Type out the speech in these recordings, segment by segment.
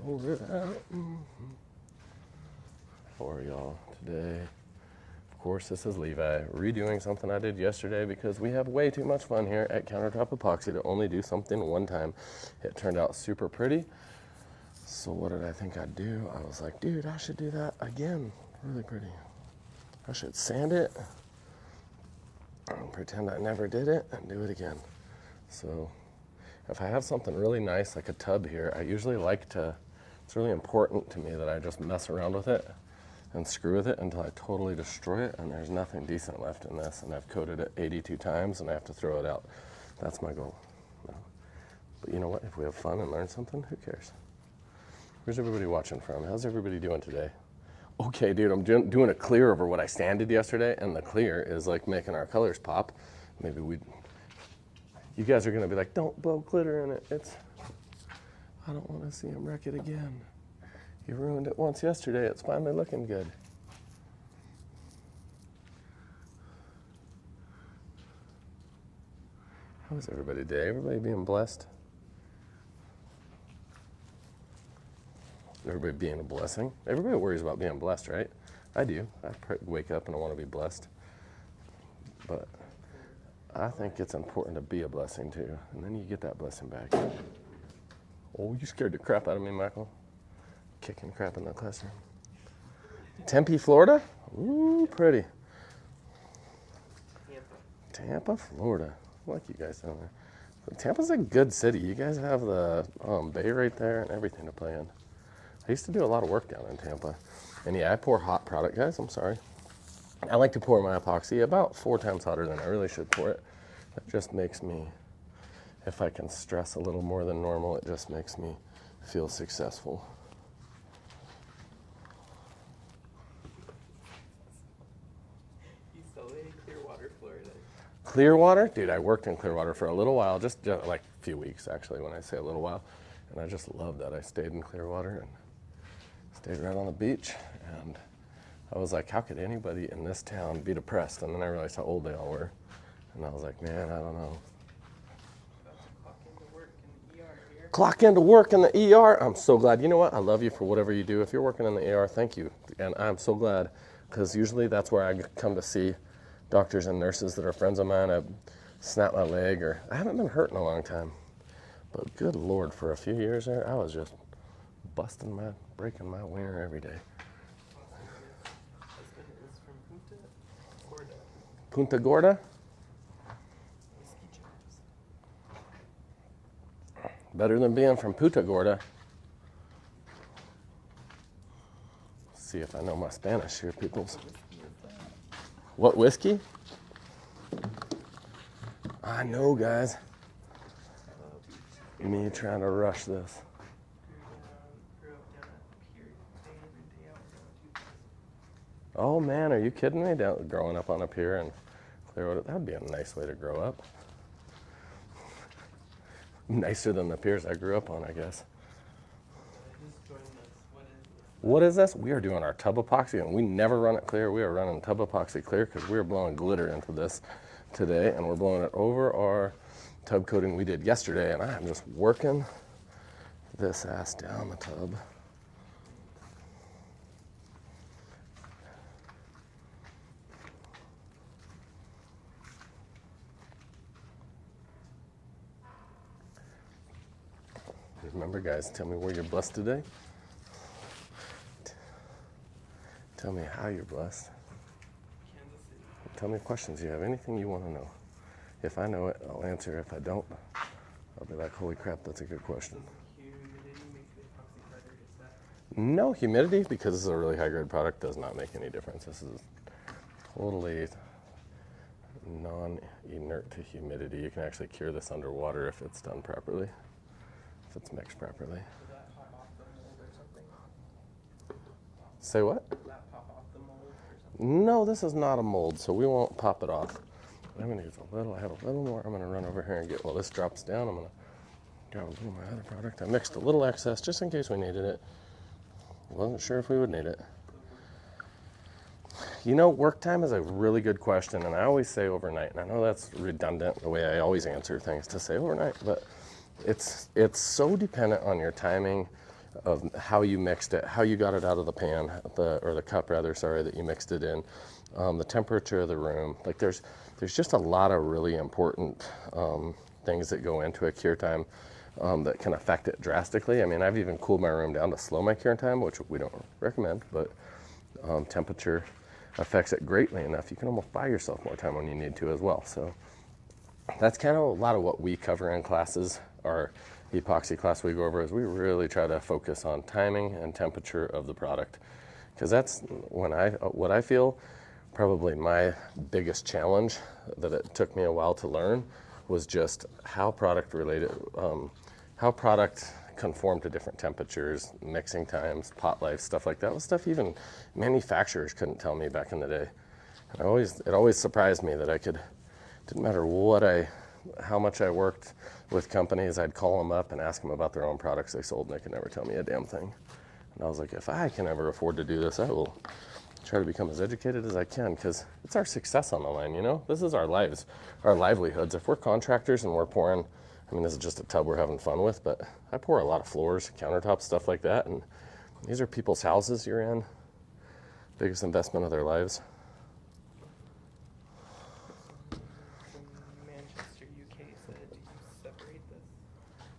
pour it out. How are y'all today? Of course, this is Levi redoing something I did yesterday because we have way too much fun here at Countertop Epoxy to only do something one time. It turned out super pretty. So what did I think I'd do? I was like, dude, I should do that again. Really pretty. I should sand it and pretend I never did it and do it again. So if I have something really nice like a tub here, I usually like to, it's really important to me that I just mess around with it and screw with it until I totally destroy it and there's nothing decent left in this and I've coated it 82 times and I have to throw it out. That's my goal. No. But you know what? If we have fun and learn something, who cares? Where's everybody watching from? How's everybody doing today? Okay, dude, I'm doing a clear over what I sanded yesterday, and the clear is like making our colors pop. Maybe you guys are gonna be like, don't blow glitter in it. I don't wanna see him wreck it again. You ruined it once yesterday, it's finally looking good. How's everybody today? Everybody being blessed? Everybody being a blessing. Everybody worries about being blessed, right? I do. I wake up and I want to be blessed. But I think it's important to be a blessing too. And then you get that blessing back. Oh, you scared the crap out of me, Michael. Kicking crap in the classroom. Tempe, Florida? Ooh, pretty. Tampa, Florida. I like you guys down there. But Tampa's a good city. You guys have the bay right there and everything to play in. I used to do a lot of work down in Tampa. And yeah, I pour hot product, guys. I'm sorry. I like to pour my epoxy about 4 times hotter than I really should pour it. That just makes me, if I can stress a little more than normal, it just makes me feel successful. You still in Clearwater, Florida? Clearwater? Dude, I worked in Clearwater for a little while, just like a few weeks actually, when I say a little while. And I just love that I stayed in Clearwater and stayed right on the beach, and I was like, how could anybody in this town be depressed? And then I realized how old they all were, and I was like, man, I don't know. Clock into work in the ER here. Clock into work in the ER? I'm so glad. You know what? I love you for whatever you do. If you're working in the ER, thank you. And I'm so glad, because usually that's where I come to see doctors and nurses that are friends of mine. I snap my leg, or I haven't been hurt in a long time. But good Lord, for a few years there, I was just breaking my wiener every day. Husband is from Punta Gorda. Punta Gorda? Whiskey jars. Better than being from Punta Gorda. Let's see if I know my Spanish here, peoples. What whiskey? I know, guys. Me trying to rush this. Grew up down at Pier, day in and day out. We're going to Oh man, are you kidding me? Growing up on a pier in Clearwater, that'd be a nice way to grow up. Nicer than the piers I grew up on, I guess. just joined us. What is this? We are doing our tub epoxy, and we never run it clear. We are running tub epoxy clear because we are blowing glitter into this today, and we're blowing it over our tub coating we did yesterday, and I am just working this ass down the tub. Remember, guys, tell me where you're blessed today. Tell me how you're blessed. Kansas City. Tell me questions you have, anything you want to know. If I know it, I'll answer. If I don't, I'll be like, holy crap, that's a good question. Humidity make the epoxy better, is that? No, humidity, because this is a really high-grade product, does not make any difference. This is totally non-inert to humidity. You can actually cure this underwater if it's done properly, if it's mixed properly. Would that pop off the mold or something? Say what? Would that pop off the mold or something? No, this is not a mold, so we won't pop it off. I'm gonna use I have a little more. I'm gonna run over here and get, while this drops down, I'm gonna grab a little of my other product. I mixed a little excess just in case we needed it. Wasn't sure if we would need it. You know, work time is a really good question, and I always say overnight, and I know that's redundant the way I always answer things to say overnight, but it's so dependent on your timing of how you mixed it, how you got it out of the pan, or the cup rather, sorry, that you mixed it in, the temperature of the room. Like there's just a lot of really important things that go into a cure time that can affect it drastically. I mean, I've even cooled my room down to slow my cure time, which we don't recommend, but temperature affects it greatly enough. You can almost buy yourself more time when you need to as well. So that's kind of a lot of what we cover in classes. Our epoxy class we go over is we really try to focus on timing and temperature of the product, because that's what I feel probably my biggest challenge that it took me a while to learn was just how product conformed to different temperatures, mixing times, pot life, stuff like that was stuff even manufacturers couldn't tell me back in the day. And it always surprised me that didn't matter how much I worked with companies, I'd call them up and ask them about their own products they sold, and they could never tell me a damn thing. And I was like, if I can ever afford to do this, I will try to become as educated as I can, because it's our success on the line, you know? This is our lives, our livelihoods. If we're contractors and we're pouring, I mean, this is just a tub we're having fun with, but I pour a lot of floors, countertops, stuff like that, and these are people's houses you're in. Biggest investment of their lives.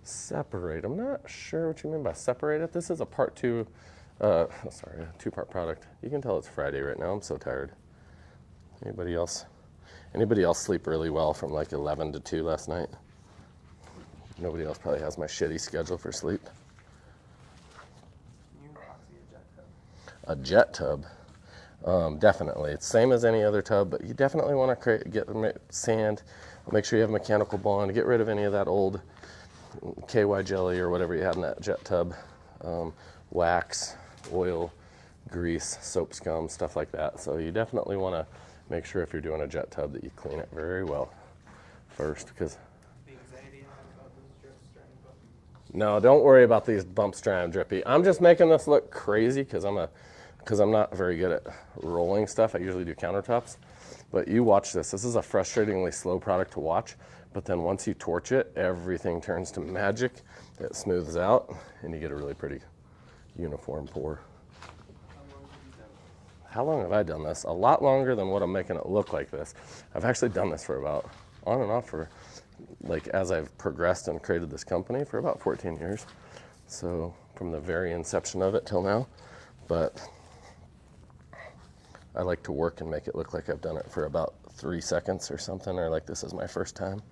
Separate. I'm not sure what you mean by separate it. This is a part two, a two-part product. You can tell it's Friday right now. I'm so tired. Anybody else sleep really well from like 11 to 2 last night? Nobody else probably has my shitty schedule for sleep. A jet tub. Definitely. It's same as any other tub, but you definitely want to get sand. Make sure you have mechanical bond. Get rid of any of that old KY jelly or whatever you had in that jet tub, wax, oil, grease, soap scum, stuff like that. So you definitely want to make sure if you're doing a jet tub that you clean it very well first, because the anxiety I have about those drips starting to bump. No, don't worry about these bumps drying drippy. I'm just making this look crazy because I'm not very good at rolling stuff. I usually do countertops. But you watch this. This is a frustratingly slow product to watch. But then once you torch it, everything turns to magic. It smooths out, and you get a really pretty uniform pour. How long have I done this? A lot longer than what I'm making it look like this. I've actually done this for about, on and off for, like, as I've progressed and created this company, for about 14 years. So from the very inception of it till now. But I like to work and make it look like I've done it for about 3 seconds or something, or like this is my first time.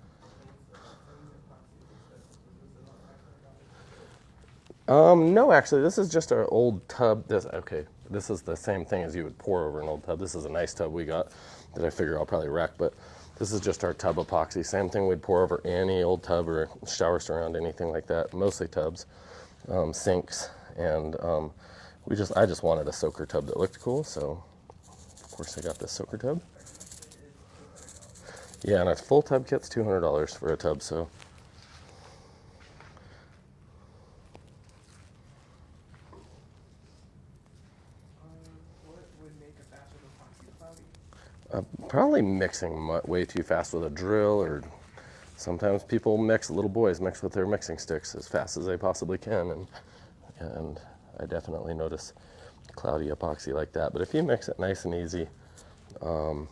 No, actually, this is just our old tub. This is the same thing as you would pour over an old tub. This is a nice tub we got that I figure I'll probably wreck, but this is just our tub epoxy. Same thing we'd pour over any old tub or shower surround, anything like that. Mostly tubs, sinks, and I just wanted a soaker tub that looked cool, so of course I got this soaker tub. Yeah, and a full tub kit's $200 for a tub, so. What would make a batch of epoxy cloudy? Probably mixing way too fast with a drill, or sometimes little boys mix with their mixing sticks as fast as they possibly can, and I definitely notice cloudy epoxy like that. But if you mix it nice and easy, as long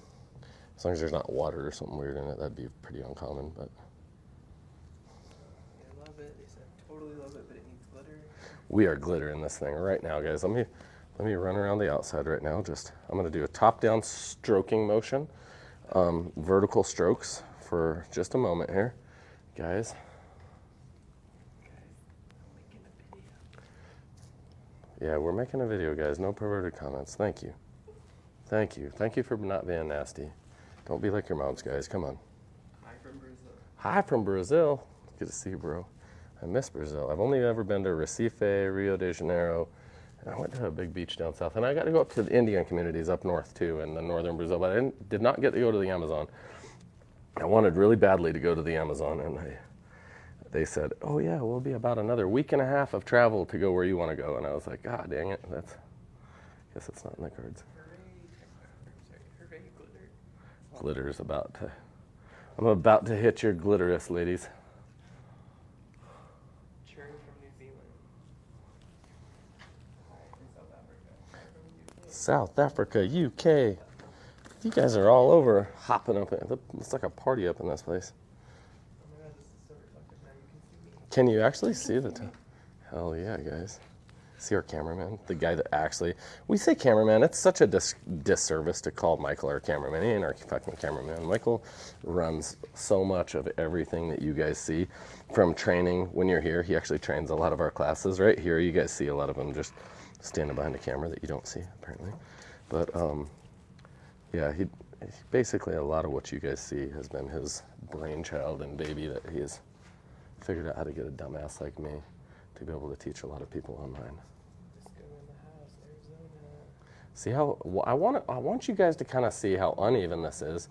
as there's not water or something weird in it, that'd be pretty uncommon. But They love it. They said totally love it, but it needs glitter. we are glittering this thing right now, guys. Let me run around the outside right now. I'm going to do a top-down stroking motion, vertical strokes for just a moment here, guys. Yeah, we're making a video, guys. No perverted comments. Thank you. Thank you. Thank you for not being nasty. Don't be like your moms, guys. Come on. Hi from Brazil. Hi from Brazil. Good to see you, bro. I miss Brazil. I've only ever been to Recife, Rio de Janeiro, and I went to a big beach down south. And I got to go up to the Indian communities up north, too, in the northern Brazil. But I did not get to go to the Amazon. I wanted really badly to go to the Amazon, and they said, oh, yeah, we'll be about another week and a half of travel to go where you want to go. And I was like, God dang it. I guess it's not in the cards. Hooray, glitter. Glitter's I'm about to hit your glitterous, ladies. Churn from New Zealand. South Africa, UK. You guys are all over, hopping up. It's like a party up in this place. Oh my god, this is so reflective now. You can see me. Can you actually see the top? Hell yeah, guys. See our cameraman? The guy that actually... We say cameraman. It's such a disservice to call Michael our cameraman. He ain't our fucking cameraman. Michael runs so much of everything that you guys see from training when you're here. He actually trains a lot of our classes. Right here, you guys see a lot of them just standing behind a camera that you don't see, apparently. But, yeah, he basically a lot of what you guys see has been his brainchild and baby that he has figured out how to get a dumbass like me to be able to teach a lot of people online. Disco in the house, Arizona. See how I want you guys to kind of see how uneven this is,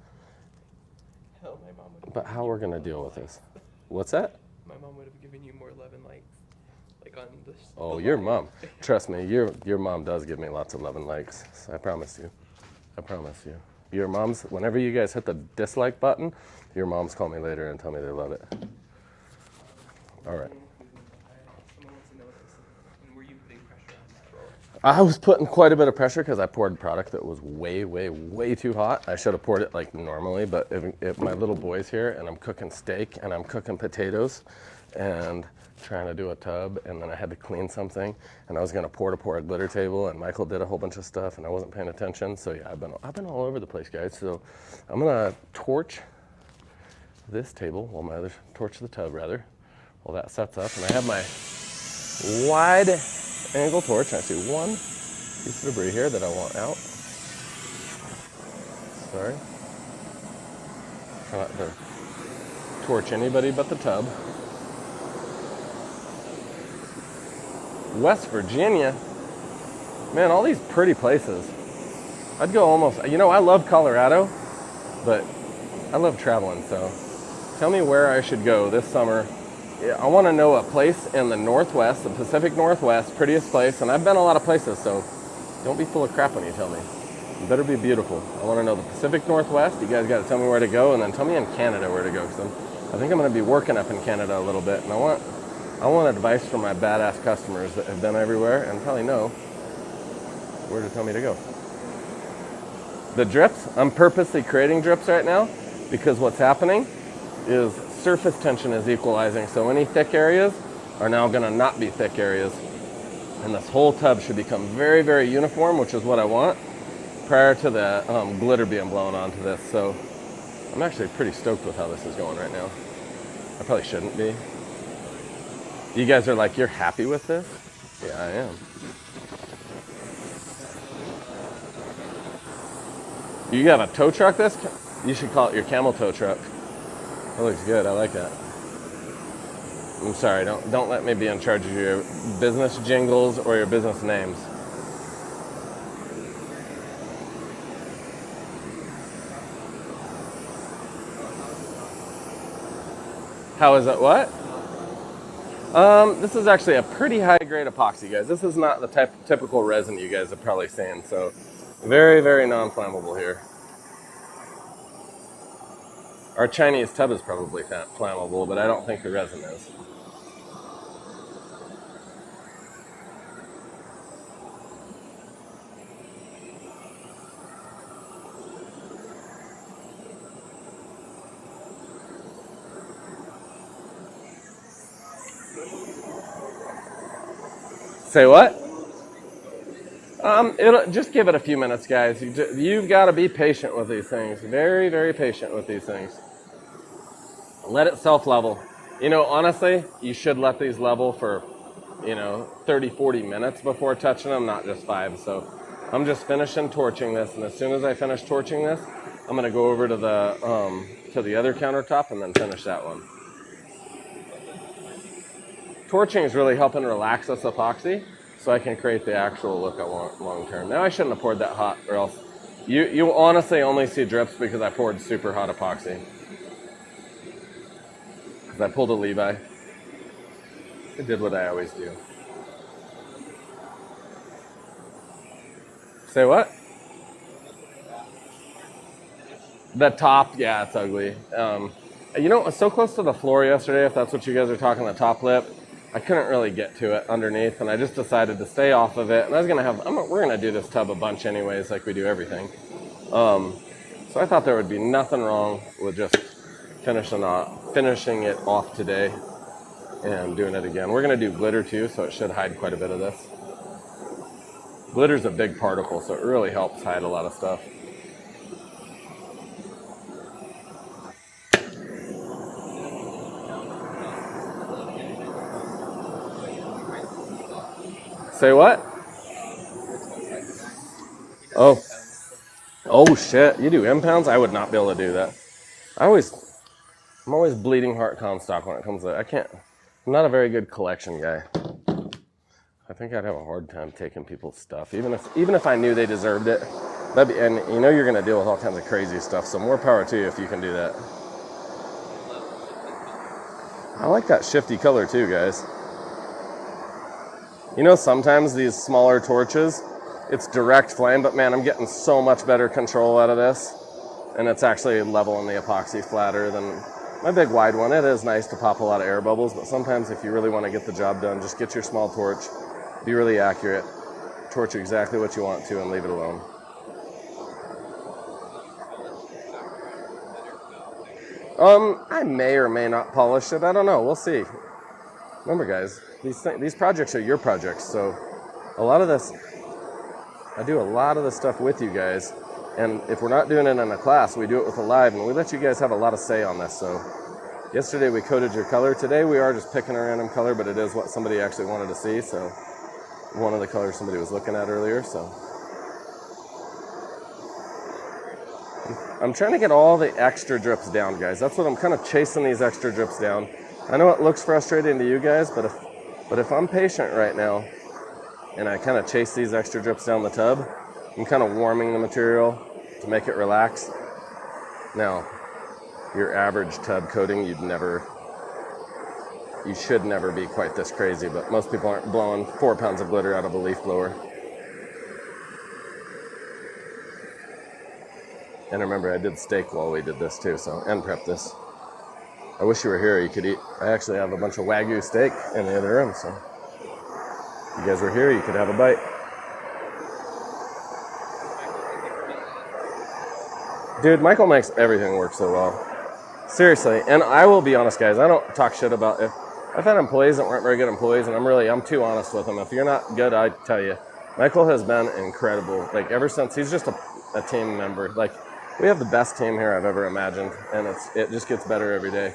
Hell, my mom would have but how we're gonna deal with this. What's that? My mom would have given you more love and likes. Like on this. Oh, your mom. Trust me, your mom does give me lots of love and likes. So I promise you. I promise you. Your moms, whenever you guys hit the dislike button, your moms call me later and tell me they love it. All right. Someone wants to know this. And were you putting pressure on that roll? I was putting quite a bit of pressure because I poured product that was way, way, way too hot. I should have poured it like normally, but if my little boy's here and I'm cooking steak and I'm cooking potatoes and trying to do a tub, and then I had to clean something, and I was going to pour a glitter table, and Michael did a whole bunch of stuff, and I wasn't paying attention. So yeah, I've been all over the place, guys. So I'm gonna torch this table, torch the tub rather, while that sets up, and I have my wide angle torch. I see one piece of debris here that I want out. Sorry. Try not to torch anybody but the tub. West Virginia. Man, all these pretty places. I'd go almost, I love Colorado, but I love traveling, so tell me where I should go this summer. I want to know a place in the Northwest, the Pacific Northwest, prettiest place, and I've been a lot of places, so don't be full of crap when you tell me. You better be beautiful. I want to know the Pacific Northwest. You guys got to tell me where to go, and then tell me in Canada where to go, because I think I'm going to be working up in Canada a little bit, and I want advice from my badass customers that have been everywhere and probably know where to tell me to go. The drips, I'm purposely creating drips right now because what's happening is surface tension is equalizing. So any thick areas are now going to not be thick areas. And this whole tub should become very, very uniform, which is what I want, prior to the glitter being blown onto this. So I'm actually pretty stoked with how this is going right now. I probably shouldn't be. You guys are like, you're happy with this? Yeah, I am. You have a tow truck this? You should call it your camel tow truck. That looks good, I like that. I'm sorry, don't let me be in charge of your business jingles or your business names. How is it, what? This is actually a pretty high grade epoxy, guys. This is not the typical resin you guys have probably seen, so very, very non-flammable here. Our Chinese tub is probably flammable, but I don't think the resin is. Say what? Just give it a few minutes, guys. You've got to be patient with these things. Very, very patient with these things. Let it self-level. Honestly, you should let these level for, 30, 40 minutes before touching them, not just 5. So I'm just finishing torching this, and as soon as I finish torching this, I'm going to go over to the other countertop and then finish that one. Torching is really helping relax this epoxy so I can create the actual look I want long term. Now I shouldn't have poured that hot, or else you honestly only see drips because I poured super hot epoxy. Because I pulled a Levi. I did what I always do. Say what? The top, yeah, it's ugly. It's so close to the floor yesterday, if that's what you guys are talking, the top lip. I couldn't really get to it underneath, and I just decided to stay off of it. And I was we're gonna do this tub a bunch anyways, like we do everything. So I thought there would be nothing wrong with just finishing it off today and doing it again. We're gonna do glitter too, so it should hide quite a bit of this. Glitter's a big particle, so it really helps hide a lot of stuff. Say what? Oh. Oh shit, you do impounds? I would not be able to do that. I'm always bleeding heart Comstock when it comes to that. I'm not a very good collection guy. I think I'd have a hard time taking people's stuff, even if I knew they deserved it. And you know you're gonna deal with all kinds of crazy stuff, so more power to you if you can do that. I like that shifty color too, guys. You know, sometimes these smaller torches, it's direct flame, but man, I'm getting so much better control out of this. And it's actually leveling the epoxy flatter than my big wide one. It is nice to pop a lot of air bubbles, but sometimes if you really want to get the job done, just get your small torch, be really accurate, torch exactly what you want to, and leave it alone. I may or may not polish it. I don't know. We'll see. Remember, guys, these projects are your projects, so I do a lot of this stuff with you guys, and if we're not doing it in a class, we do it with a live, and we let you guys have a lot of say on this. So yesterday we coded your color. Today we are just picking a random color, but it is what somebody actually wanted to see, so one of the colors somebody was looking at earlier. So I'm trying to get all the extra drips down, guys. That's what I'm kind of chasing, these extra drips down. I know it looks frustrating to you guys, but if I'm patient right now and I kind of chase these extra drips down the tub, I'm kind of warming the material to make it relax. Now, your average tub coating, you should never be quite this crazy, but most people aren't blowing 4 pounds of glitter out of a leaf blower. And remember, I did steak while we did this too, and prep this. I wish you were here, you could eat. I actually have a bunch of Wagyu steak in the other room, so if you guys were here, you could have a bite. Dude, Michael makes everything work so well. Seriously, and I will be honest, guys, I don't talk shit about it. I've had employees that weren't very good employees, and I'm too honest with them. If you're not good, I tell you. Michael has been incredible. Like, ever since, he's just a team member. Like, we have the best team here I've ever imagined, and it just gets better every day.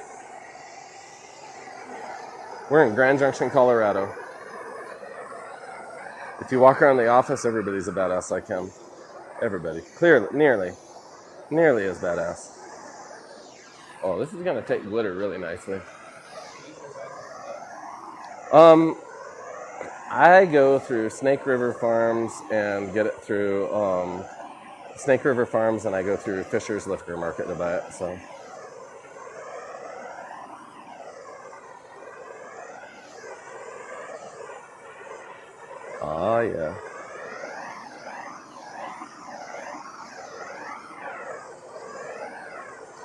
We're in Grand Junction, Colorado. If you walk around the office, everybody's a badass like him. Everybody. Clearly, nearly as badass. Oh, this is gonna take glitter really nicely. I go through Snake River Farms and get it through Snake River Farms, and I go through Fisher's Lifter Market to buy it. So. Oh yeah.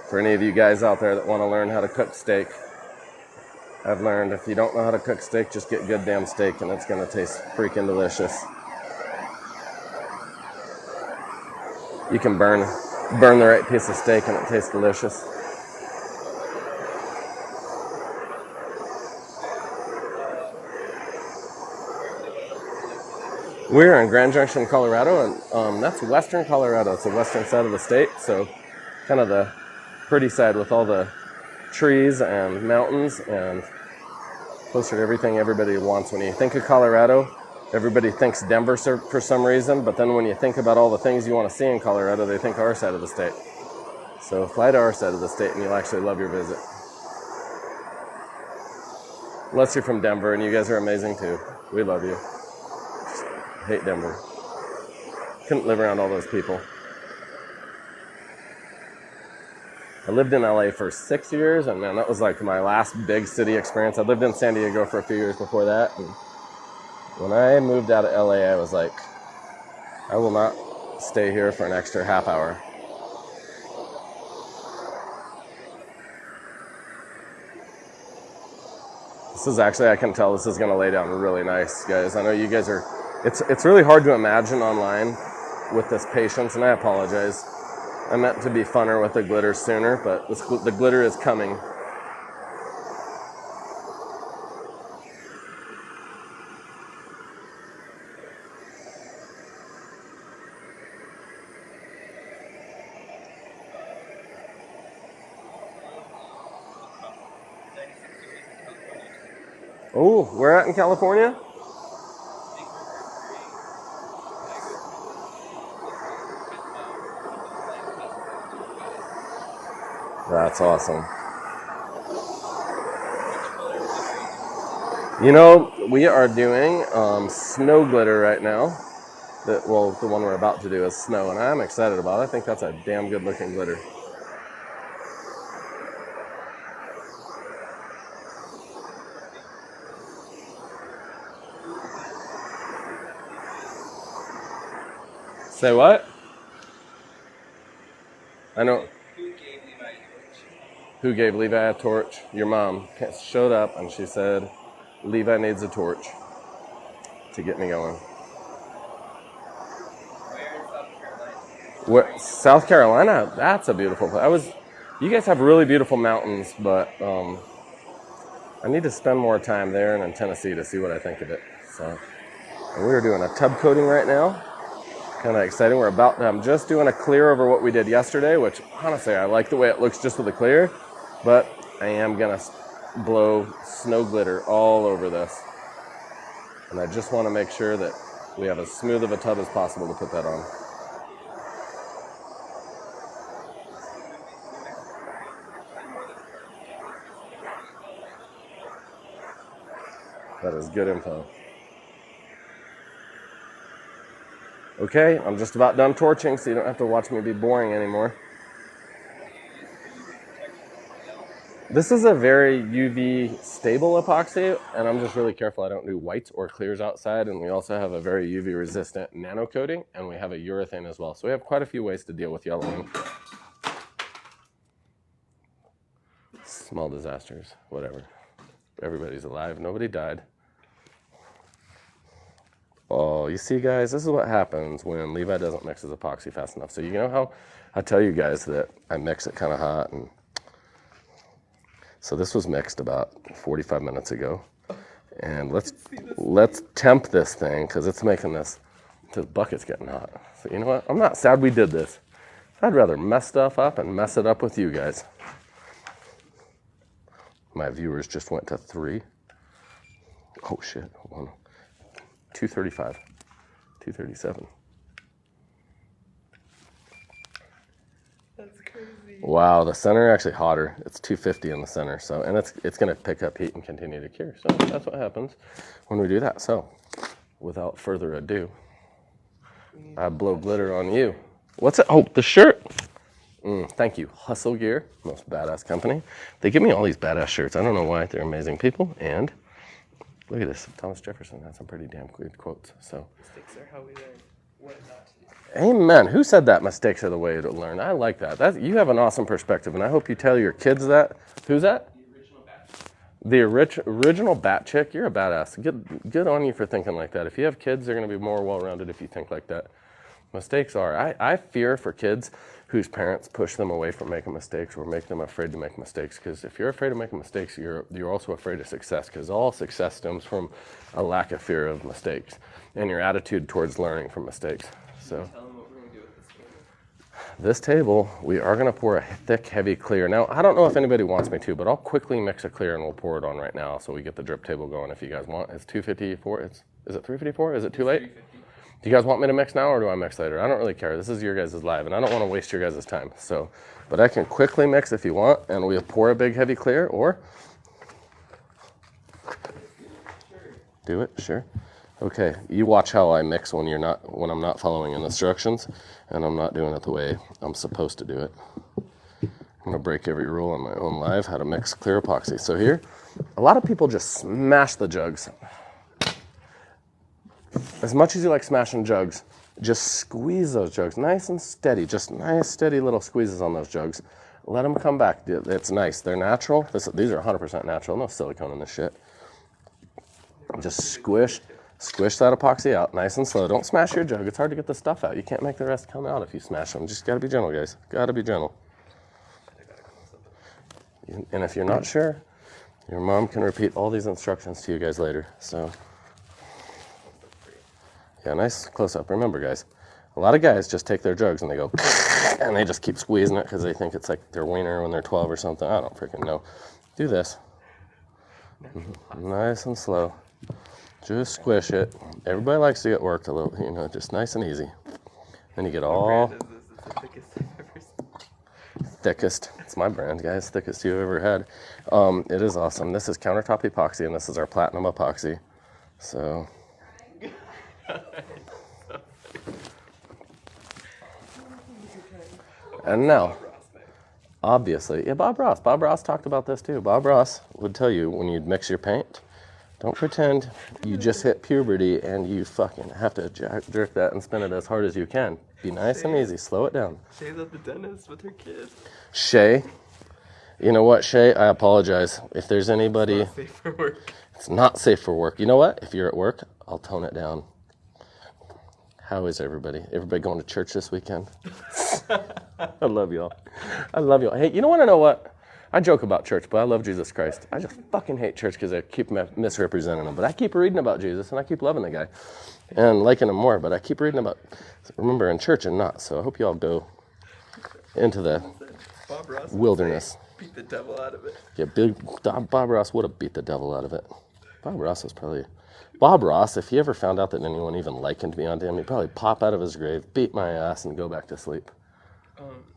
For any of you guys out there that want to learn how to cook steak, I've learned if you don't know how to cook steak, just get good damn steak and it's going to taste freaking delicious. You can burn the right piece of steak and it tastes delicious. We're in Grand Junction, Colorado, and that's western Colorado. It's the western side of the state, so kind of the pretty side with all the trees and mountains and closer to everything everybody wants. When you think of Colorado, everybody thinks Denver for some reason, but then when you think about all the things you want to see in Colorado, they think our side of the state. So fly to our side of the state and you'll actually love your visit. Unless you're from Denver, and you guys are amazing too. We love you. Just hate Denver. Couldn't live around all those people. I lived in LA for 6 years, and man, that was like my last big city experience. I lived in San Diego for a few years before that, and when I moved out of LA, I was like, I will not stay here for an extra half hour. This is actually, I can tell this is gonna lay down really nice, guys. I know you guys are, it's really hard to imagine online with this patience, and I apologize. I meant to be funner with the glitter sooner, but the glitter is coming. Oh, where at in California? That's awesome. You know, we are doing snow glitter right now. Well, the one we're about to do is snow, and I'm excited about it. I think that's a damn good looking glitter. Say what? I know. Who gave Levi a torch? Your mom showed up and she said, Levi needs a torch to get me going. Where, South Carolina? That's a beautiful place. You guys have really beautiful mountains, but I need to spend more time there and in Tennessee to see what I think of it. So, and we are doing a tub coating right now. Kind of exciting. I'm just doing a clear over what we did yesterday, which honestly, I like the way it looks just with the clear, but I am gonna blow snow glitter all over this. And I just want to make sure that we have as smooth of a tub as possible to put that on. That is good info. Okay, I'm just about done torching, so you don't have to watch me be boring anymore. This is a very UV stable epoxy, and I'm just really careful I don't do whites or clears outside, and we also have a very UV resistant nano coating, and we have a urethane as well. So we have quite a few ways to deal with yellowing. Small disasters, whatever. Everybody's alive, nobody died. Oh, you see, guys, this is what happens when Levi doesn't mix his epoxy fast enough. So you know how I tell you guys that I mix it kind of hot, and so this was mixed about 45 minutes ago, and let's temp this thing because it's making this bucket's getting hot. So you know what? I'm not sad we did this. I'd rather mess stuff up and mess it up with you guys. My viewers just went to 3. Oh shit! 235, 237. That's crazy. Wow, the center actually hotter. It's 250 in the center, so and it's going to pick up heat and continue to cure. So that's what happens when we do that. So, without further ado, I blow glitter on you. What's it? Oh, the shirt. Thank you, Hustle Gear, most badass company. They give me all these badass shirts. I don't know why. They're amazing people. And look at this. Thomas Jefferson had some pretty damn good quotes. So Mistakes are how we learn what not to do. Amen. Who said that? Mistakes are the way to learn. I like that. You have an awesome perspective, and I hope you tell your kids that. Who's that? The original bat chick. You're a badass. Good on you for thinking like that. If you have kids, they're going to be more well-rounded if you think like that. Mistakes are. I fear for kids whose parents push them away from making mistakes or make them afraid to make mistakes. Because if you're afraid of making mistakes, you're also afraid of success. Because all success stems from a lack of fear of mistakes and your attitude towards learning from mistakes. So, Tell them what we're going to do with this table. This table, we are going to pour a thick, heavy clear. Now, I don't know if anybody wants me to, but I'll quickly mix a clear and we'll pour it on right now so we get the drip table going if you guys want. It's 254. Is it 354? Is it too late? Do you guys want me to mix now or do I mix later? I don't really care. This is your guys' live and I don't want to waste your guys' time. So, but I can quickly mix if you want and we'll pour a big, heavy clear or do it, sure. Okay, you watch how I mix when I'm not following instructions and I'm not doing it the way I'm supposed to do it. I'm gonna break every rule on my own live, how to mix clear epoxy. So here, a lot of people just smash the jugs. As much as you like smashing jugs, just squeeze those jugs nice and steady, just nice steady little squeezes on those jugs. Let them come back, it's nice, they're natural. These are 100% natural, no silicone in this shit. Just squish that epoxy out nice and slow. Don't smash your jug. It's hard to get the stuff out. You can't make the rest come out if you smash them. Just gotta be gentle, guys. Gotta be gentle. And if you're not sure, your mom can repeat all these instructions to you guys later. So, yeah, nice close up. Remember, guys, a lot of guys just take their jugs and they go, and they just keep squeezing it because they think it's like their wiener when they're 12 or something. I don't freaking know. Do this. Nice and slow. Just squish it. Everybody likes to get worked a little, you know, just nice and easy. Then you get all thickest. It's my brand, guys. Thickest you've ever had. It is awesome. This is Countertop Epoxy, and this is our Platinum Epoxy. So. And now, obviously, yeah, Bob Ross talked about this too. Bob Ross would tell you when you'd mix your paint, don't pretend you just hit puberty and you fucking have to jerk that and spin it as hard as you can. Be nice and easy. Slow it down. Shay's at the dentist with her kid. Shay, you know what, Shay? I apologize. If there's anybody... It's not safe for work. It's not safe for work. You know what? If you're at work, I'll tone it down. How is everybody? Everybody going to church this weekend? I love y'all. I love y'all. Hey, you don't want to know what? I joke about church, but I love Jesus Christ. I just fucking hate church because I keep misrepresenting him. But I keep reading about Jesus, and I keep loving the guy and liking him more. But I keep reading about, remember, in church and not. So I hope you all go into the wilderness. Beat the devil out of it. Yeah, Bob Ross would have beat the devil out of it. Bob Ross was probably... Bob Ross, if he ever found out that anyone even likened me onto him, he'd probably pop out of his grave, beat my ass, and go back to sleep.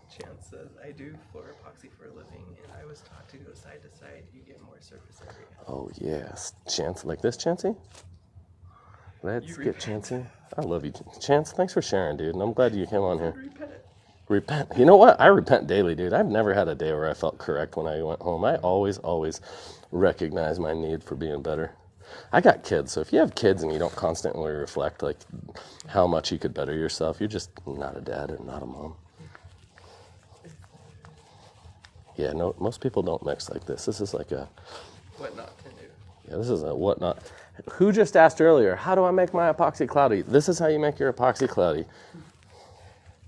Chance says, I do floor epoxy for a living, and I was taught to go side to side. You get more surface area. Oh, yes. Chance, like this, Chancey? Let's get Chancey. I love you, Chance. Thanks for sharing, dude, and I'm glad you came on here. Repent. You know what? I repent daily, dude. I've never had a day where I felt correct when I went home. I always recognize my need for being better. I got kids, so if you have kids and you don't constantly reflect like how much you could better yourself, you're just not a dad or not a mom. Yeah, no, most people don't mix like this. This is like a... What not to do. Yeah, this is a what not. Who just asked earlier, how do I make my epoxy cloudy? This is how you make your epoxy cloudy.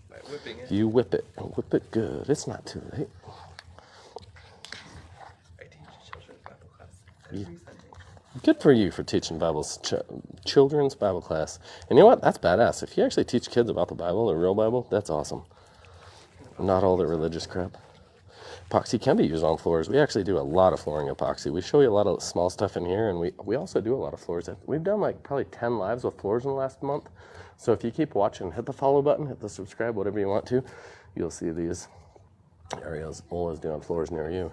By whipping it. You whip it, and whip it good. It's not too late. I teach children's Bible class every Sunday. Good for you for teaching children's Bible class. And you know what? That's badass. If you actually teach kids about the Bible, the real Bible, that's awesome. Not all the religious crap. Epoxy can be used on floors. We actually do a lot of flooring epoxy. We show you a lot of small stuff in here, and we also do a lot of floors. We've done like probably 10 lives with floors in the last month. So if you keep watching, hit the follow button, hit the subscribe, whatever you want to, you'll see these areas always doing floors near you.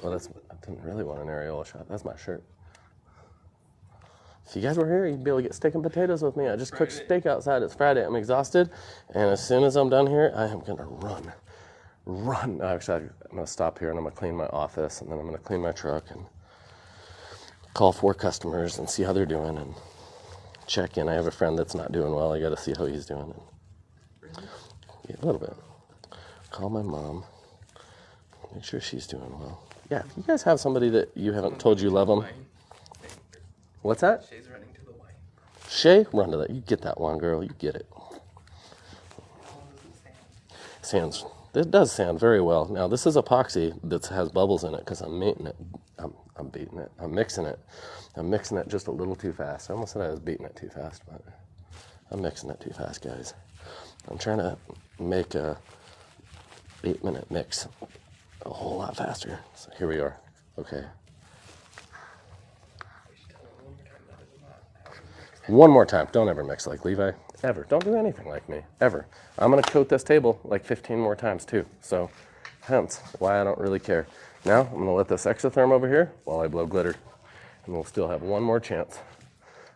Well, I didn't really want an areola shot. That's my shirt. If you guys were here, you'd be able to get steak and potatoes with me. I just cooked steak outside. It's Friday. I'm exhausted. And as soon as I'm done here, I am going to run. Actually, I'm going to stop here and I'm going to clean my office. And then I'm going to clean my truck and call 4 customers and see how they're doing and check in. I have a friend that's not doing well. I got to see how he's doing. Yeah, a little bit. Call my mom. Make sure she's doing well. Yeah, if you guys have somebody that you haven't told you love them. What's that? Shay's running to the wine. Shay, run to that. You get that one, girl. You get it. Sands. This does sand very well. Now, this is epoxy that has bubbles in it because I'm beating it. I'm mixing it. I'm mixing it just a little too fast. I almost said I was beating it too fast, but I'm mixing it too fast, guys. I'm trying to make a 8-minute mix a whole lot faster. So here we are. Okay. One more time. Don't ever mix like Levi. Ever. Don't do anything like me. Ever. I'm going to coat this table like 15 more times too. So hence why I don't really care. Now I'm going to let this exotherm over here while I blow glitter. And we'll still have one more chance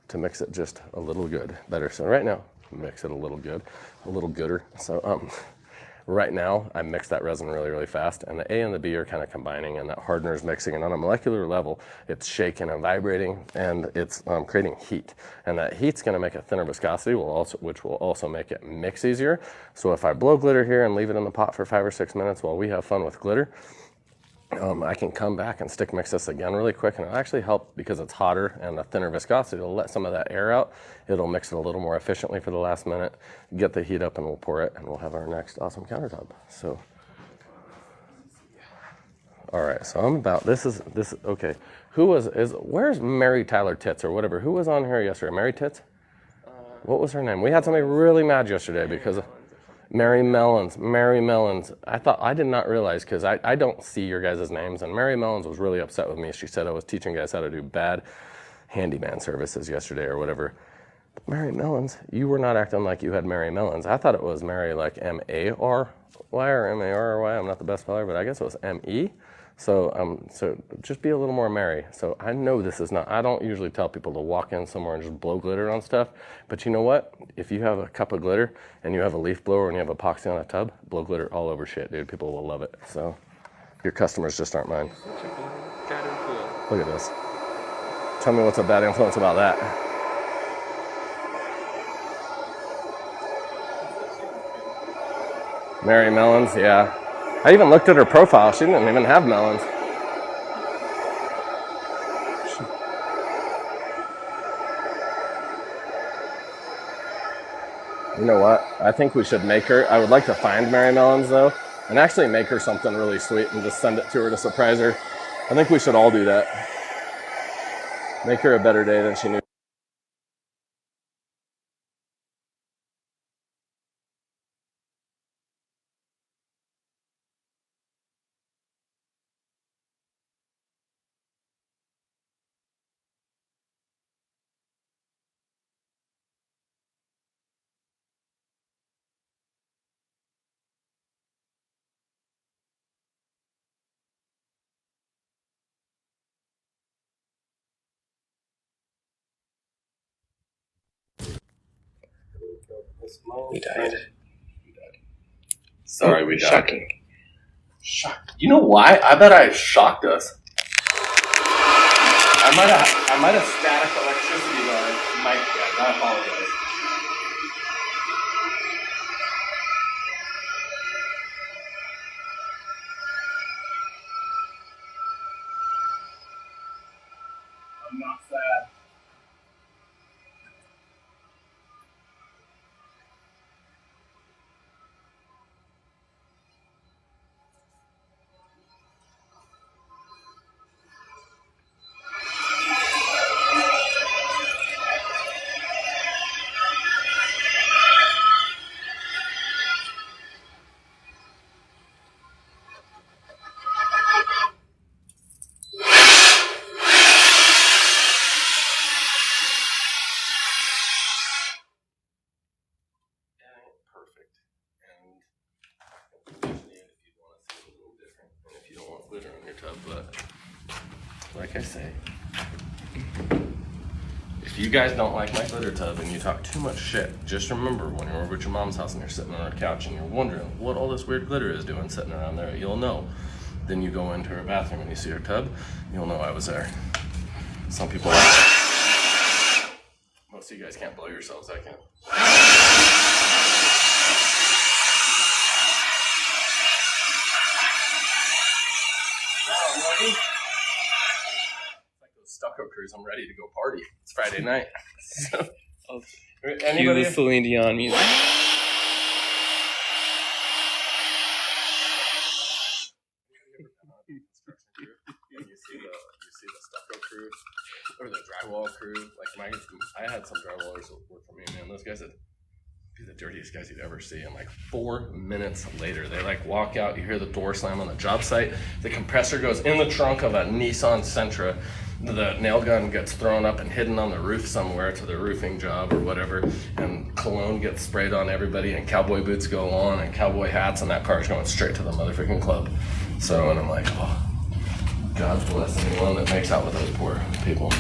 to mix it just a little good. Better. So right now, mix it a little good. A little gooder. So right now, I mix that resin really, really fast, and the A and the B are kind of combining, and that hardener is mixing, and on a molecular level, it's shaking and vibrating, and it's creating heat. And that heat's going to make a thinner viscosity, which will also make it mix easier. So if I blow glitter here and leave it in the pot for 5 or 6 minutes while we have fun with glitter, I can come back and stick mix this again really quick, and it'll actually help because it's hotter and a thinner viscosity. It'll let some of that air out. It'll mix it a little more efficiently for the last minute, get the heat up, and we'll pour it, and we'll have our next awesome countertop. So, all right, so I'm about, okay. Where's Mary Tyler Tits or whatever? Who was on here yesterday? Mary Tits? What was her name? We had somebody really mad yesterday because Mary Mellons. I did not realize, because I don't see your guys' names, and Mary Mellons was really upset with me. She said I was teaching guys how to do bad handyman services yesterday or whatever. But Mary Mellons, you were not acting like you had Mary Mellons. I thought it was Mary like M-A-R-Y or M-A-R-R-Y. I'm not the best speller, but I guess it was M-E. So just be a little more merry. So I know this is not, I don't usually tell people to walk in somewhere and just blow glitter on stuff. But you know what? If you have a cup of glitter and you have a leaf blower and you have epoxy on a tub, blow glitter all over shit, dude. People will love it. So your customers just aren't mine. Look at this. Tell me what's a bad influence about that. Mary Mellons, yeah. I even looked at her profile. She didn't even have melons. You know what? I think we should make her. I would like to find Mary Mellons, though, and actually make her something really sweet and just send it to her to surprise her. I think we should all do that. Make her a better day than she knew. We died. Sorry, we died. Shocking. Shocked. You know why? I bet I shocked us. I might have static electricity to my mic. I apologize. I'm not sad. But like I say, if you guys don't like my glitter tub and you talk too much shit, just remember when you're over at your mom's house and you're sitting on her couch and you're wondering what all this weird glitter is doing sitting around there, you'll know. Then you go into her bathroom and you see her tub, you'll know I was there. Some people like it. Most of you guys can't blow yourselves, I can. It's like those stucco crews. I'm ready to go party. It's Friday night. So, Cue the Celine Dion music. You see the stucco crew or the drywall crew. Like I had some drywallers that work for me, man. Those guys would be the dirtiest guys you'd ever see. And like 4 minutes later, they like walk out. You hear the door slam on the job site. The compressor goes in the trunk of a Nissan Sentra. The nail gun gets thrown up and hidden on the roof somewhere to the roofing job or whatever. And cologne gets sprayed on everybody. And cowboy boots go on and cowboy hats. And that car's going straight to the motherfucking club. So, and I'm like, oh, God bless anyone that makes out with those poor people.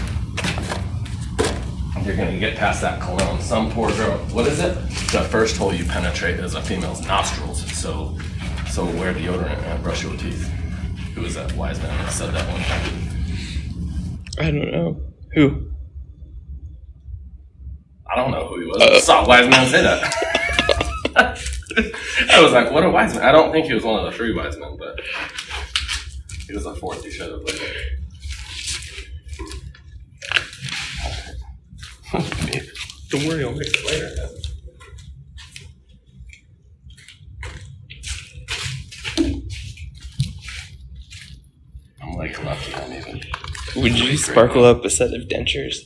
You're gonna get past that cologne. Some poor girl, what is it? The first hole you penetrate is a female's nostrils. So wear deodorant and brush your teeth. Who was that wise man that said that one time? I don't know. Who? I don't know who he was. I saw a wise man say that. I was like, what a wise man. I don't think he was one of the 3 wise men, but He was the fourth. You should have played it. Don't worry, I'll mix it later. I'm like lucky I'm even. Would you sparkle up a set of dentures?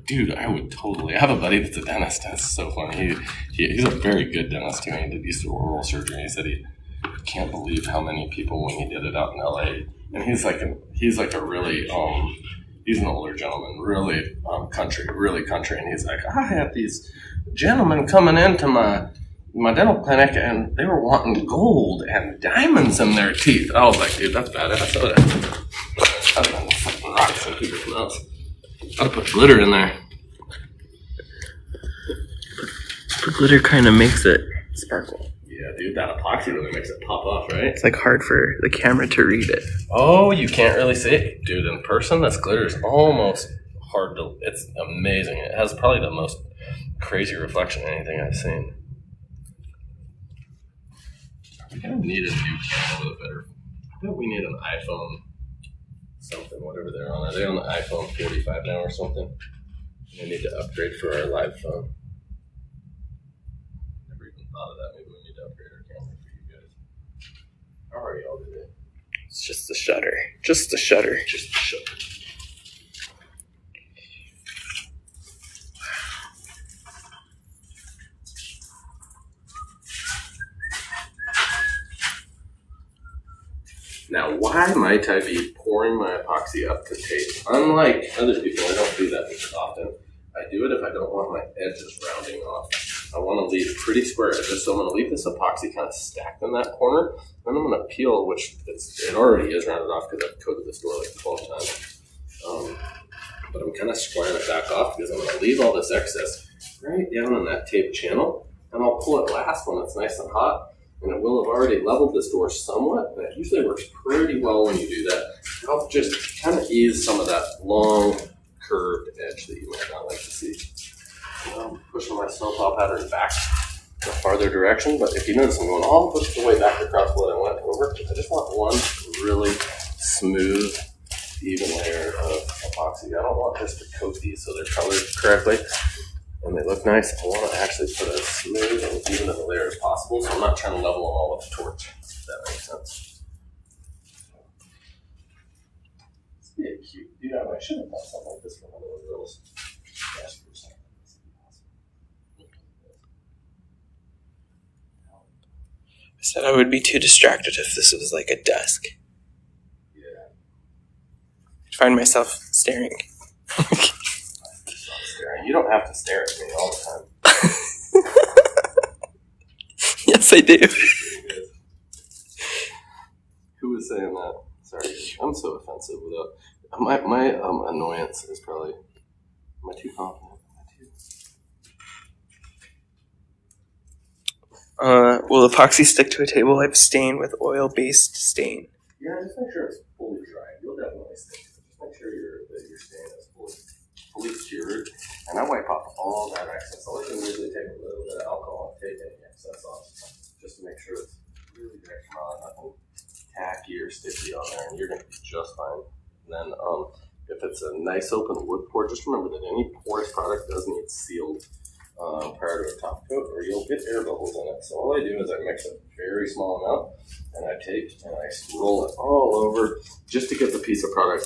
Dude, I would totally. I have a buddy that's a dentist. That's so funny. He's a very good dentist too. He did used to oral surgery. He said he can't believe how many people when he did it out in LA. And he's like a really he's an older gentleman, really country. And he's like, I had these gentlemen coming into my dental clinic and they were wanting gold and diamonds in their teeth. I was like, dude, that's badass. I'd have been fucking rocks in people's mouths. I'd put glitter in there. The glitter kind of makes it sparkle. Yeah, dude, that epoxy really makes it pop off, right? It's like hard for the camera to read it. Oh, you can't really see it. Dude, in person, this glitter is almost hard to... It's amazing. It has probably the most crazy reflection of anything I've seen. We kind of need a new camera with a better... I bet we need an iPhone something, whatever they're on. Are they on the iPhone 45 now or something? We need to upgrade for our live phone. Never even thought of that. Maybe we need to upgrade our camera for you guys. How are y'all today? It's just the shutter. Just the shutter. Just the shutter. Now, why might I be pouring my epoxy up to tape? Unlike other people, I don't do that often. I do it if I don't want my edges rounding off. I want to leave pretty square edges, so I'm going to leave this epoxy kind of stacked in that corner. Then I'm going to peel, which it already is rounded off because I've coated this door like 12 times. But I'm kind of squaring it back off because I'm going to leave all this excess right down in that tape channel, and I'll pull it last when it's nice and hot. And it will have already leveled this door somewhat, but it usually works pretty well when you do that. I'll just kind of ease some of that long curved edge that you might not like to see. I'm pushing my snowplow pattern back in a farther direction, but if you notice I'm going all the way back across what I went over. I just want one really smooth, even layer of epoxy. I don't want just to coat these so they're colored correctly and they look nice. I want to actually put as smooth and even of a layer as possible, so I'm not trying to level them all with a torch, if that makes sense. It's pretty cute. Yeah, I should have done something like this for one of those girls. I said I would be too distracted if this was like a desk. Yeah. I'd find myself staring. You don't have to stare at me all the time. Yes, I do. Who was saying that? Sorry, I'm so offensive without my annoyance is probably. Am I too confident? Will epoxy stick to a table I've stained with oil-based stain? Yeah, just make sure it's fully dry. You'll definitely stick. Just make sure that your stain is fully cured. And I wipe off all that excess. I'll even usually take a little bit of alcohol and take any excess off, just to make sure it's really dry. Nothing tacky or sticky on there, and you're going to be just fine. And then if it's a nice open wood pour, just remember that any porous product does need sealed prior to a top coat, or you'll get air bubbles in it. So all I do is I mix a very small amount, and I take and I roll it all over just to get the piece of product,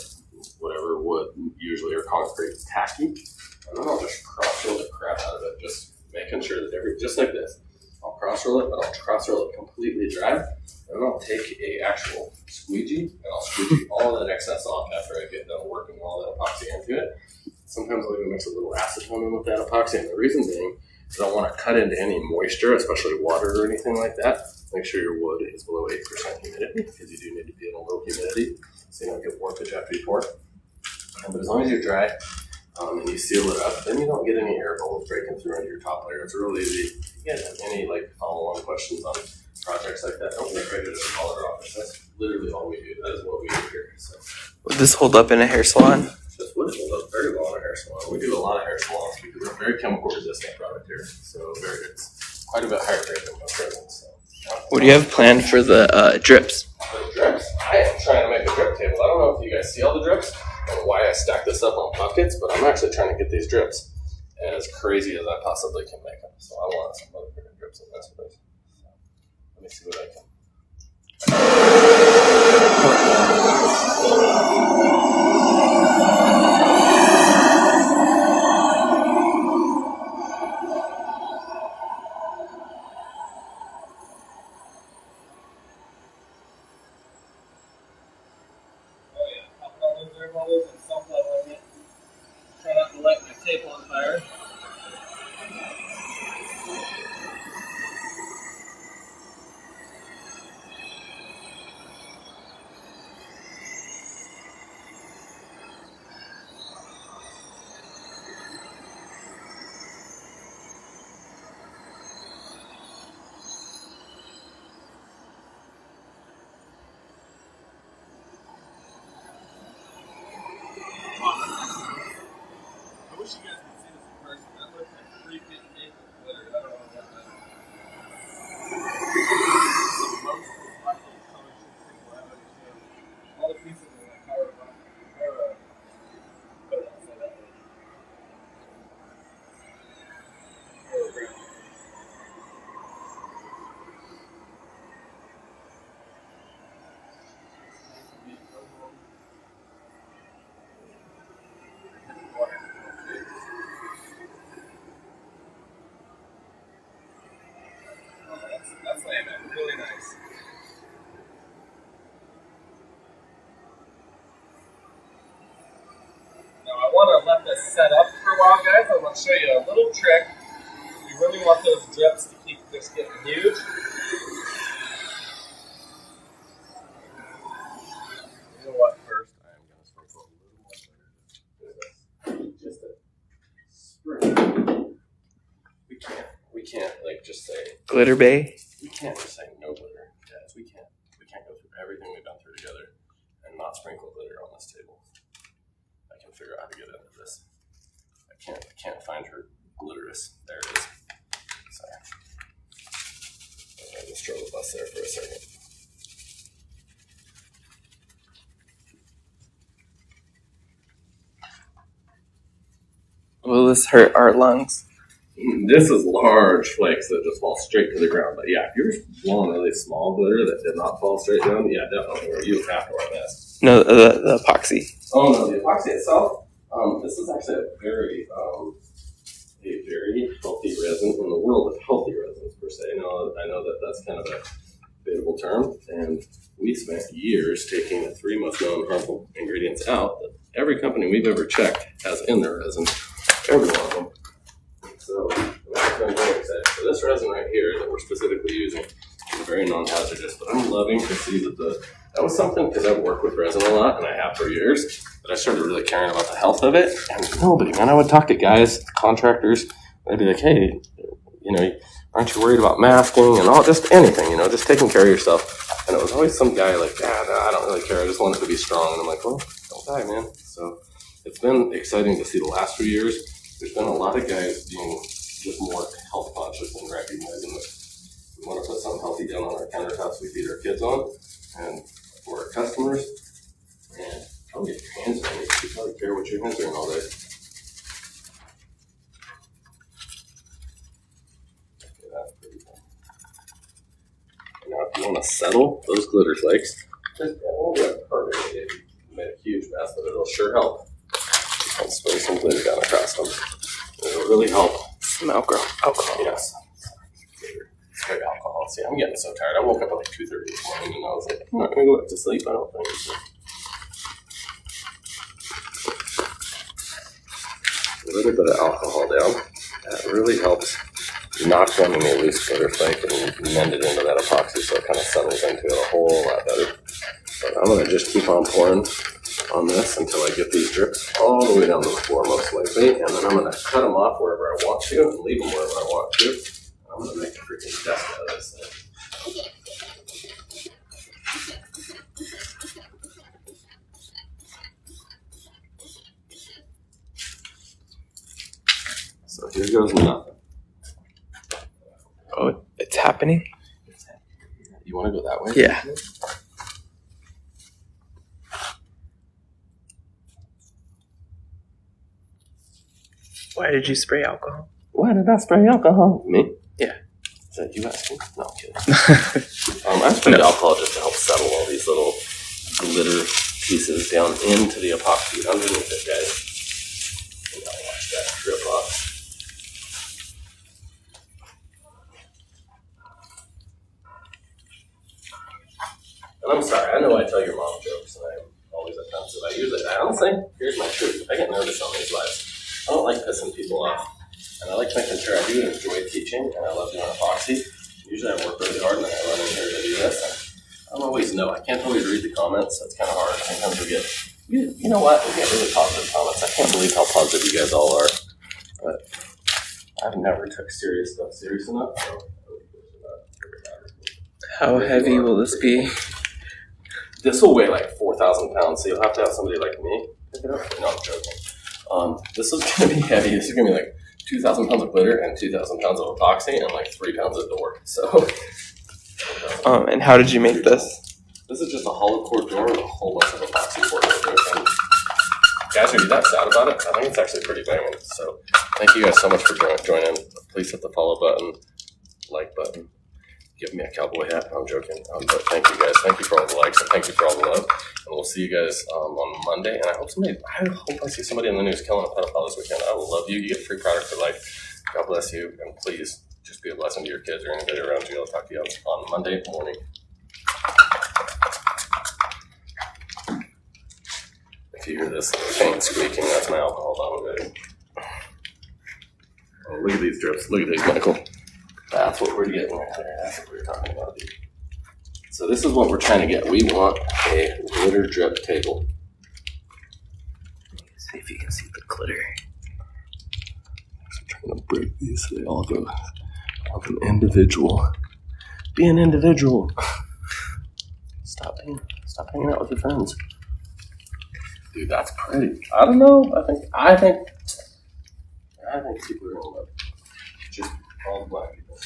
whatever wood usually or concrete, tacky. And then I'll just cross roll the crap out of it, just making sure that just like this. I'll cross roll it, but I'll cross roll it completely dry. And then I'll take a actual squeegee and I'll squeegee all that excess off after I get done working all that epoxy into it. Sometimes I'll even mix a little acetone in with that epoxy, and the reason being is I don't want to cut into any moisture, especially water or anything like that. Make sure your wood is below 8% humidity, because you do need to be in a low humidity so you don't get warpage after you pour. But as long as you're dry and you seal it up, then you don't get any air bubbles breaking through into your top layer. It's real easy. If you have any follow-on questions on projects like that, don't be afraid to just call our office. That's literally all we do. That is what we do here. So. Would this hold up in a hair salon? This would hold up very well in a hair salon. We do a lot of hair salons because we're a very chemical resistant product here. So it's quite a bit higher grade than most resins. So. What do you have planned for the drips? The drips? I am trying to make a drip table. I don't know if you guys see all the drips and why I stack this up on buckets, but I'm actually trying to get these drips as crazy as I possibly can make them. So I want some motherfucking drips in this place. So let me see what I can. Try not to light my table on fire. I wish you guys could see this in person. That looks like 3 feet of maple glitter. I don't know what that is. All the pieces in that power box. Put it outside that way. That's really nice. Now I want to let this set up for a while, guys. I'm going to show you a little trick. You really want those drips to keep this getting huge. You know what? First, I'm going to sprinkle a little more glitter. Just a spray. We can't like just say Glitter Bay. we can't just say no glitter, guys. We can't go through everything we've been through together and not sprinkle glitter on this table. I can figure out how to get into this. I can't find her glitterous. There it is. Sorry. I just drove the bus there for a second. Will this hurt our lungs? This is large flakes that just fall straight to the ground. But yeah, if you're blowing really small glitter that did not fall straight down, yeah, definitely. You have to wear this. No, the epoxy. Oh no, the epoxy itself. This is actually a very healthy resin in the world of healthy resins per se. Now, I know that that's kind of a debatable term, and we spent years taking the 3 most known harmful ingredients out that every company we've ever checked has in their resin. Every one of them. So I'm very excited. So this resin right here that we're specifically using is very non-hazardous, but I'm loving to see that that was something, because I've worked with resin a lot, and I have for years, that I started really caring about the health of it. And nobody, man, I would talk to guys, contractors, they'd be like, hey, aren't you worried about masking and all, just anything, just taking care of yourself. And it was always some guy like, no, I don't really care, I just want it to be strong. And I'm like, well, don't die, man. So it's been exciting to see the last few years. There's been a lot of guys being just more health conscious and recognizing that we want to put something healthy down on our countertops we feed our kids on and for our customers. And don't get your hands dirty. You probably care what your hands are in all day. Okay, that's pretty cool. And now if you want to settle those glitter flakes, just perfect. You made a huge mess, but it'll sure help. I'll spray some glitter down across them. It'll really help. Some alcohol. Yes. Spray alcohol. See, I'm getting so tired. I woke up at like 2:30 this morning and I was like, I'm not going to go back to sleep. I don't think. A little bit of alcohol down. That really helps knock down any loose glitter flake and mend it into that epoxy so it kind of settles into it a whole lot better. But I'm going to just keep on pouring on this until I get these drips all the way down to the floor most likely, and then I'm going to cut them off wherever I want to and leave them wherever I want to. I'm going to make a freaking desk out of this thing. So here goes nothing. Oh, it's happening? You want to go that way? Yeah. Why did you spray alcohol? Why did I spray alcohol? Me? Yeah. Is that you asking? No, I'm kidding. I sprayed alcohol just to help settle all these little glitter pieces down into the epoxy underneath it, guys. And I'll watch that drip off. And I'm sorry, I know I tell your mom jokes and I'm always offensive. Honestly, here's my truth. I get nervous on these lives. I don't like pissing people off. And I like making sure I do enjoy teaching and I love doing epoxy. Usually I work really hard and then I run in here to do this. And I don't always know. I can't always read the comments. That's kind of hard. Sometimes we get, you know what? We get really positive comments. I can't believe how positive you guys all are. But I've never took serious stuff serious enough. So How heavy will this be? this will weigh like 4,000 pounds, so you'll have to have somebody like me pick it up. No, I'm joking. This is going to be heavy. This is going to be like 2,000 pounds of glitter and 2,000 pounds of epoxy and like 3 pounds of door. So, And how did you make this? this is just a hollow core door with a whole bunch of epoxy poured over it. And guys, are you that sad about it? I think it's actually pretty banging. So, thank you guys so much for joining. Please hit the follow button, like button. Give me a cowboy hat. I'm joking. But thank you guys. Thank you for all the likes and thank you for all the love. And we'll see you guys on Monday. And I hope I see somebody in the news killing a pedophile this weekend. I will love you. You get a free product for life. God bless you. And please just be a blessing to your kids or anybody around you. I'll talk to you on Monday morning. If you hear this faint squeaking, that's my alcohol bottle, guys. Oh, look at these drips. Look at these, Michael. That's what we're getting right there. That's what we're talking about, dude. So this is what we're trying to get. We want a glitter drip table. See if you can see the glitter. I'm trying to break these so they all go. I want them individual. Be an individual. Stop hanging out with your friends. Dude, that's pretty. I don't know. I think people are gonna love it. Just all the black people.